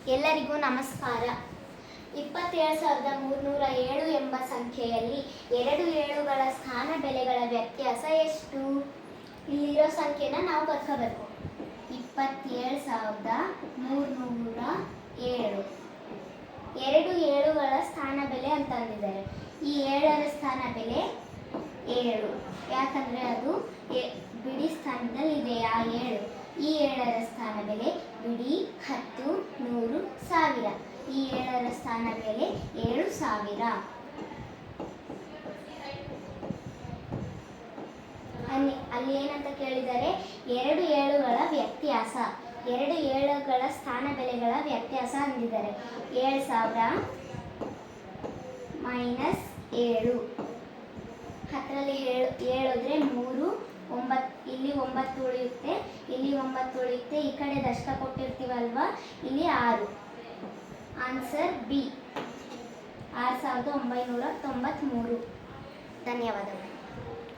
ಎಲ್ಲರಿಗೂ ನಮಸ್ಕಾರ. 27,307 ಎಂಬ ಸಂಖ್ಯೆಯಲ್ಲಿ 2 ಏಳುಗಳ ಸ್ಥಾನ ಬೆಲೆಗಳ ವ್ಯತ್ಯಾಸ ಎಷ್ಟು? ಇಲ್ಲಿರೋ ಸಂಖ್ಯೆನ ನಾವು ಬರ್ಕೋಬೇಕು. 27,307 2 ಏಳುಗಳ ಸ್ಥಾನ ಬೆಲೆ ಅಂತ ಅಂದಿದ್ದಾರೆ. ಈ 7ರ ಸ್ಥಾನ ಬೆಲೆ 7, ಯಾಕಂದರೆ ಅದು ಬಿಡಿ ಸ್ಥಾನದಲ್ಲಿ ಇದೆ. ಆ 7 ಈ 7ರ ಸ್ಥಾನ ಬೆಲೆ ಬಿಡಿ 10, 100, 1000. ಈ 7ರ ಸ್ಥಾನ ಬೆಲೆ 7,000. ಅಲ್ಲಿ ಏನಂತ ಕೇಳಿದರೆ 2 ಏಳುಗಳ ವ್ಯತ್ಯಾಸ, 2 ಏಳುಗಳ ಸ್ಥಾನ ಬೆಲೆಗಳ ವ್ಯತ್ಯಾಸ ಅಂದಿದ್ದಾರೆ. 7,000 ಮೈನಸ್ 7, 10ರಲ್ಲಿ 7 ಹೋದರೆ 3, 9, ಇಲ್ಲಿ 9 ಉಳಿಯುತ್ತೆ, ಇಲ್ಲಿ 9 ಉಳಿಯುತ್ತೆ. ಈ ಕಡೆ ದಶಕ ಕೊಟ್ಟಿರ್ತೀವಲ್ವಾ, ಇಲ್ಲಿ 6. Answer B, 6,993. ಧನ್ಯವಾದಗಳು.